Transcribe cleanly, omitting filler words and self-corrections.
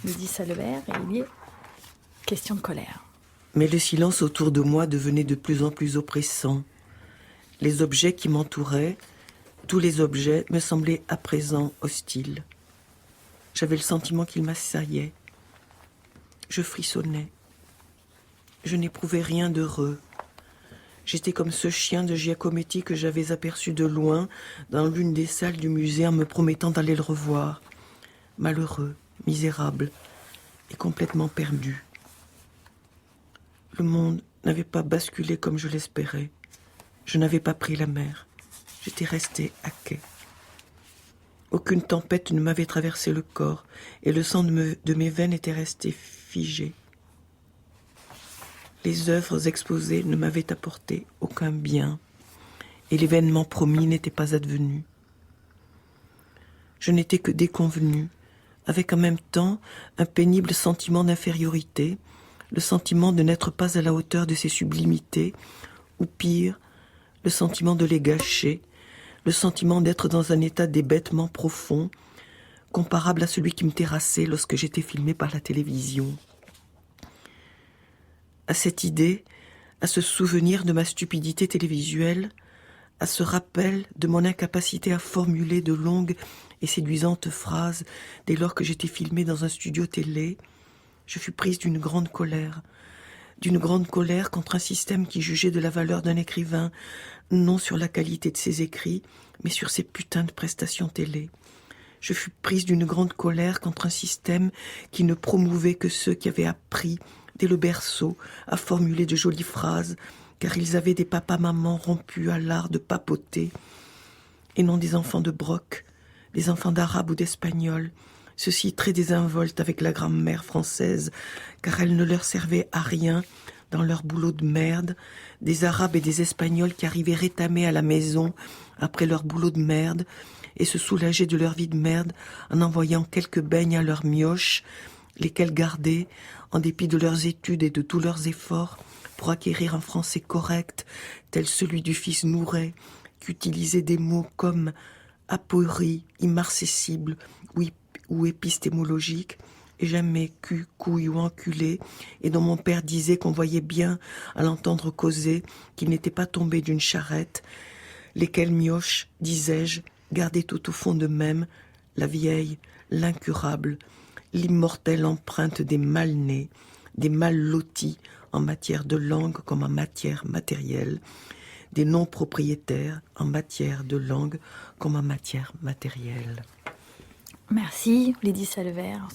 Lydie Salvert, et il est question de colère. Mais le silence autour de moi devenait de plus en plus oppressant. Les objets qui m'entouraient, tous les objets, me semblaient à présent hostiles. J'avais le sentiment qu'ils m'assaillaient. Je frissonnais. Je n'éprouvais rien d'heureux. J'étais comme ce chien de Giacometti que j'avais aperçu de loin dans l'une des salles du musée en me promettant d'aller le revoir. Malheureux, misérable et complètement perdu. Le monde n'avait pas basculé comme je l'espérais. Je n'avais pas pris la mer. J'étais restée à quai. Aucune tempête ne m'avait traversé le corps et le sang de mes veines était resté figé. Les œuvres exposées ne m'avaient apporté aucun bien et l'événement promis n'était pas advenu. Je n'étais que déconvenue, avec en même temps un pénible sentiment d'infériorité, le sentiment de n'être pas à la hauteur de ces sublimités, ou pire, le sentiment de les gâcher, le sentiment d'être dans un état d'hébétement profond, comparable à celui qui me terrassait lorsque j'étais filmée par la télévision. À cette idée, à ce souvenir de ma stupidité télévisuelle, à ce rappel de mon incapacité à formuler de longues et séduisantes phrases dès lors que j'étais filmée dans un studio télé, je fus prise d'une grande colère contre un système qui jugeait de la valeur d'un écrivain, non sur la qualité de ses écrits, mais sur ses putains de prestations télé. Je fus prise d'une grande colère contre un système qui ne promouvait que ceux qui avaient appris, dès le berceau, à formuler de jolies phrases, car ils avaient des papas-mamans rompus à l'art de papoter, et non des enfants de broc, des enfants d'arabe ou d'espagnol, ceux-ci très désinvoltes avec la grammaire française, car elle ne leur servait à rien dans leur boulot de merde, des arabes et des espagnols qui arrivaient rétamés à la maison après leur boulot de merde, et se soulageaient de leur vie de merde en envoyant quelques beignes à leurs mioches, lesquels gardaient, en dépit de leurs études et de tous leurs efforts, pour acquérir un français correct, tel celui du fils Nouret, qui utilisait des mots comme aporie, immarcessible ou épistémologique, et jamais cul, couille ou enculé, et dont mon père disait qu'on voyait bien, à l'entendre causer, qu'il n'était pas tombé d'une charrette, lesquels mioches, disais-je, gardaient tout au fond d'eux-mêmes la vieille, l'incurable, l'immortelle empreinte des mal nés, des mal lotis en matière de langue comme en matière matérielle, des non-propriétaires en matière de langue comme en matière matérielle. Merci, Lydie Salvert.